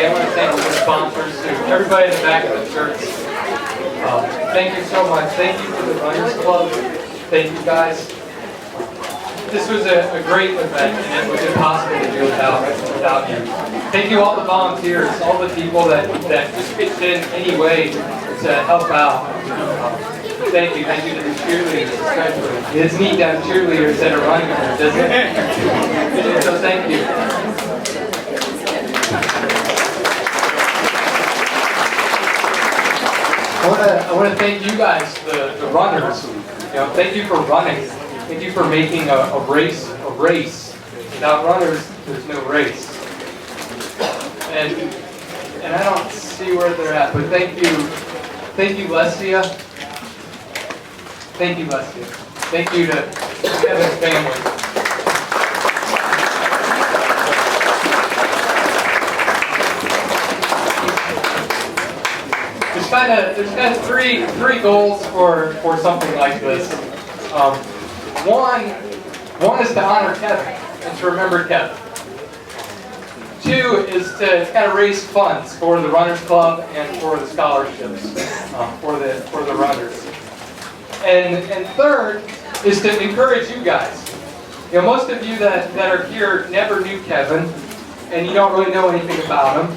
everybody. I want to thank the sponsors, too. Everybody in the back of the church. Thank you so much. Thank you for the Runners Club. Thank you, guys. This was a great event, and it was impossible to do without you. Thank you, all the volunteers, all the people that just pitched in any way to help out. Thank you to the cheerleaders, especially. It's neat to have cheerleaders that are running there, doesn't it? So thank you. I want to thank you guys, the runners. Thank you for running. Thank you for making a race a race. Without runners, there's no race. And I don't see where they're at, but thank you, Leslia. Thank you, Leslia. Thank you to Kevin's family. There's kind of three goals for something like this. One is to honor Kevin and to remember Kevin. Two is to kind of raise funds for the Runners Club and for the scholarships for the runners. And third is to encourage you guys. Most of you that are here never knew Kevin, and you don't really know anything about him.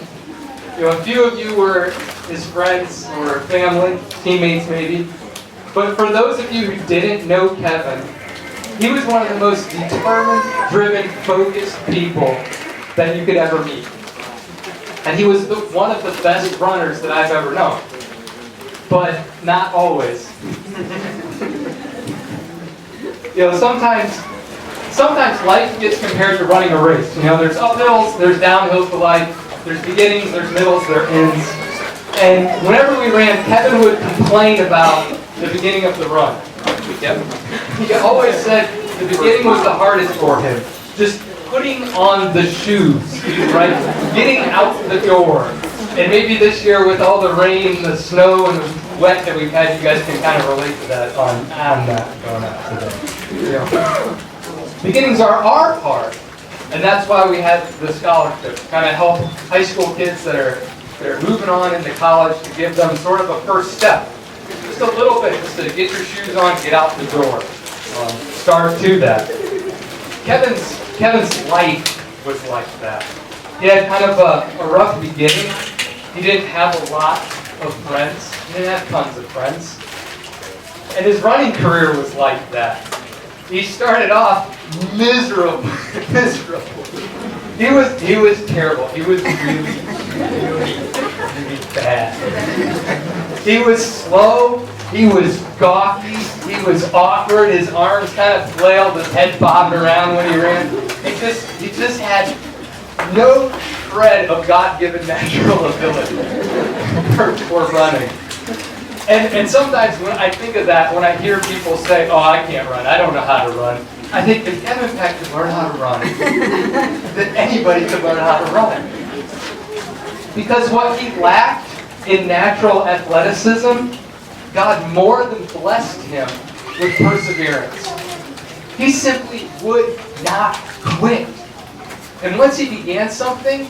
A few of you were his friends or family, teammates maybe. But for those of you who didn't know Kevin, he was one of the most determined, driven, focused people that you could ever meet. And he was one of the best runners that I've ever known. But not always. Sometimes life gets compared to running a race. There's uphills, there's downhills to life, there's beginnings, there's middles, there are ends. And whenever we ran, Kevin would complain about the beginning of the run. He always said the beginning was the hardest for him. Just putting on the shoes, right? Getting out the door. And maybe this year with all the rain, the snow, and the wet that we've had, you guys can kind of relate to that on that going out today. Beginnings are our part. And that's why we had the scholarship. Kind of help high school kids that are moving on into college to give them sort of a first step. Just a little bit, just to get your shoes on, get out the door. Start to that. Kevin's life was like that. He had kind of a rough beginning. He didn't have a lot of friends. He didn't have tons of friends. And his running career was like that. He started off miserable. He was terrible. He was really bad. He was slow. He was gawky. He was awkward. His arms kind of flailed. His head bobbed around when he ran. He just had no shred of God-given natural ability for running. And sometimes when I think of that, when I hear people say, "Oh, I can't run. I don't know how to run," I think if Kevin Peck could learn how to run, then anybody could learn how to run. Because what he lacked in natural athleticism, God more than blessed him with perseverance. He simply would not quit. And once he began something,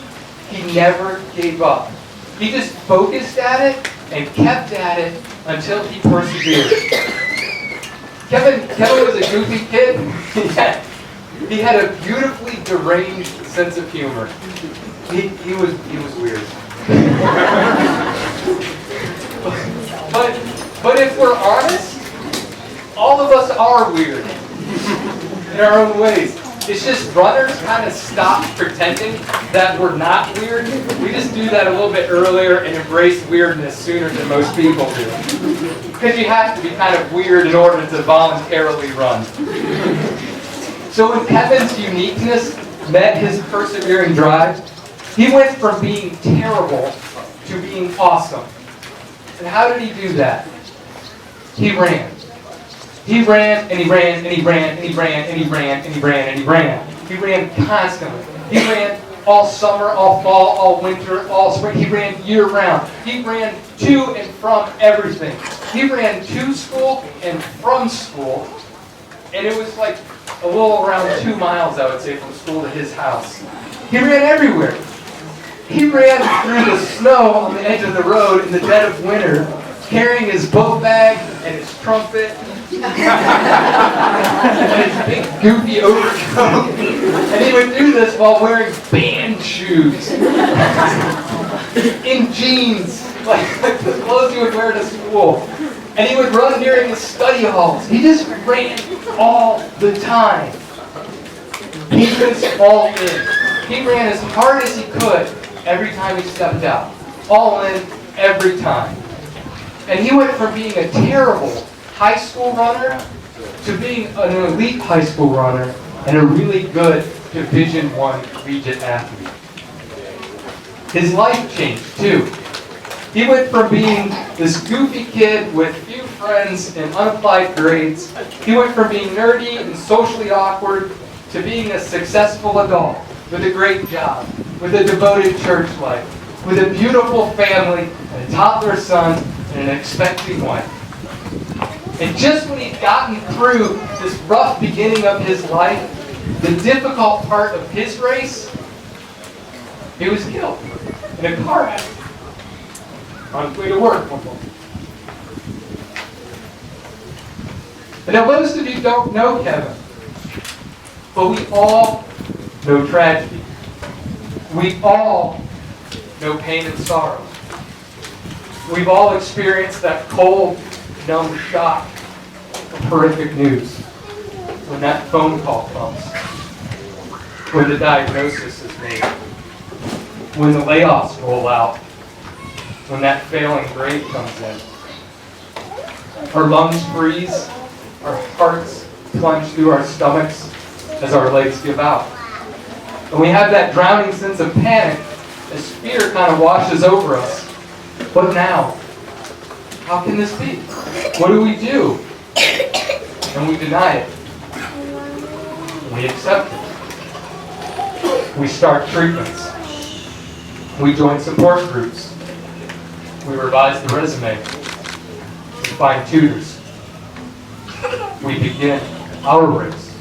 he never gave up. He just focused at it and kept at it until he persevered. Kevin was a goofy kid. He had a beautifully deranged sense of humor. He was weird. But if we're honest, all of us are weird in our own ways. It's just runners kind of stop pretending that we're not weird. We just do that a little bit earlier and embrace weirdness sooner than most people do. Because you have to be kind of weird in order to voluntarily run. So when Kevin's uniqueness met his persevering drive, he went from being terrible to being awesome. And how did he do that? He ran. He ran, and he ran, and he ran, and he ran, and he ran, and he ran, and he ran. He ran constantly. He ran all summer, all fall, all winter, all spring. He ran year-round. He ran to and from everything. He ran to school and from school, and it was like a little around 2 miles, I would say, from school to his house. He ran everywhere. He ran through the snow on the edge of the road in the dead of winter, carrying his book bag and his trumpet and his big goofy overcoat. And he would do this while wearing band shoes in jeans, like the clothes he would wear to school. And he would run during the study halls. He just ran all the time. He was all in. He ran as hard as he could every time he stepped out. All in, every time. And he went from being a terrible high school runner to being an elite high school runner and a really good Division I collegiate athlete. His life changed too. He went from being this goofy kid with few friends and unapplied grades. He went from being nerdy and socially awkward to being a successful adult with a great job, with a devoted church life, with a beautiful family and a toddler son and an expecting wife. And just when he'd gotten through this rough beginning of his life, the difficult part of his race, he was killed in a car accident on his way to work. And now most of you don't know Kevin, but we all know tragedy. We all know pain and sorrow. We've all experienced that cold, numb shock of horrific news when that phone call comes, when the diagnosis is made, when the layoffs roll out, when that failing grade comes in. Our lungs freeze, our hearts plunge through our stomachs as our legs give out. And we have that drowning sense of panic as fear kind of washes over us. What now? How can this be? What do we do? And we deny it. We accept it. We start treatments. We join support groups. We revise the resume. We find tutors. We begin our race.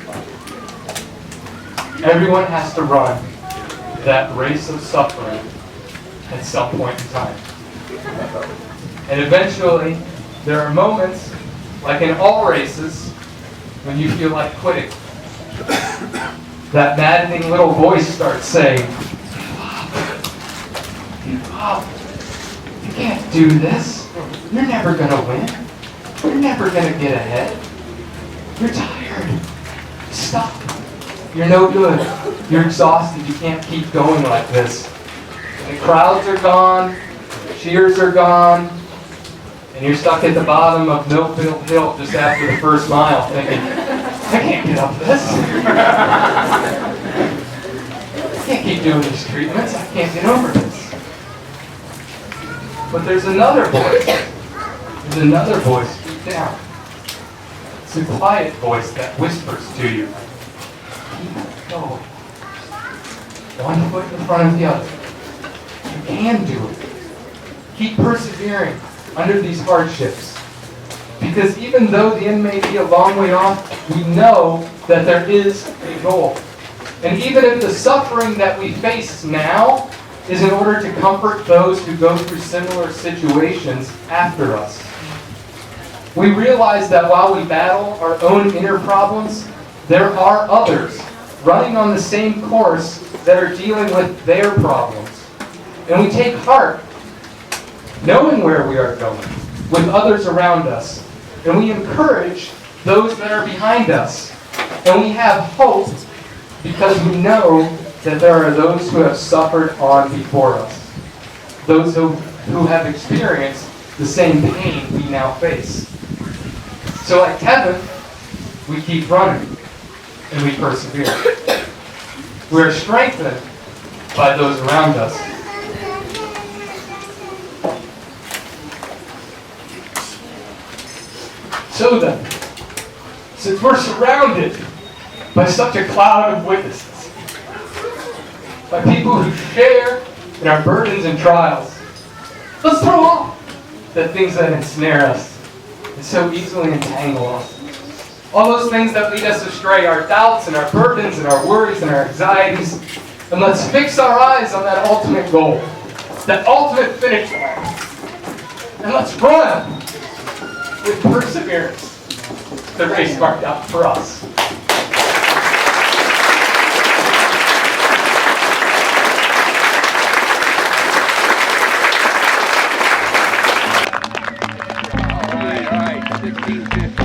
Everyone has to run that race of suffering at some point in time. And eventually, there are moments, like in all races, when you feel like quitting. That maddening little voice starts saying, "Give up. You can't do this. You're never going to win. You're never going to get ahead. You're tired. Stop. You're no good. You're exhausted. You can't keep going like this." And the crowds are gone. The cheers are gone. And you're stuck at the bottom of Millfield Hill just after the first mile thinking, I can't get up this. I can't keep doing these treatments. I can't get over this. But there's another voice. There's another voice deep down. It's a quiet voice that whispers to you. Keep going. One foot in front of the other. You can do it. Keep persevering under these hardships. Because even though the end may be a long way off, we know that there is a goal. And even if the suffering that we face now is in order to comfort those who go through similar situations after us, we realize that while we battle our own inner problems, there are others running on the same course that are dealing with their problems. And we take heart, knowing where we are going, with others around us. And we encourage those that are behind us. And we have hope because we know that there are those who have suffered on before us. Those who have experienced the same pain we now face. So like Kevin, we keep running and we persevere. We are strengthened by those around us. So then, since we're surrounded by such a cloud of witnesses, by people who share in our burdens and trials, let's throw off the things that ensnare us and so easily entangle us. All those things that lead us astray, our doubts and our burdens and our worries and our anxieties, And let's fix our eyes on that ultimate goal, that ultimate finish line. And let's run with perseverance the race marked out for us. All right, 16:15.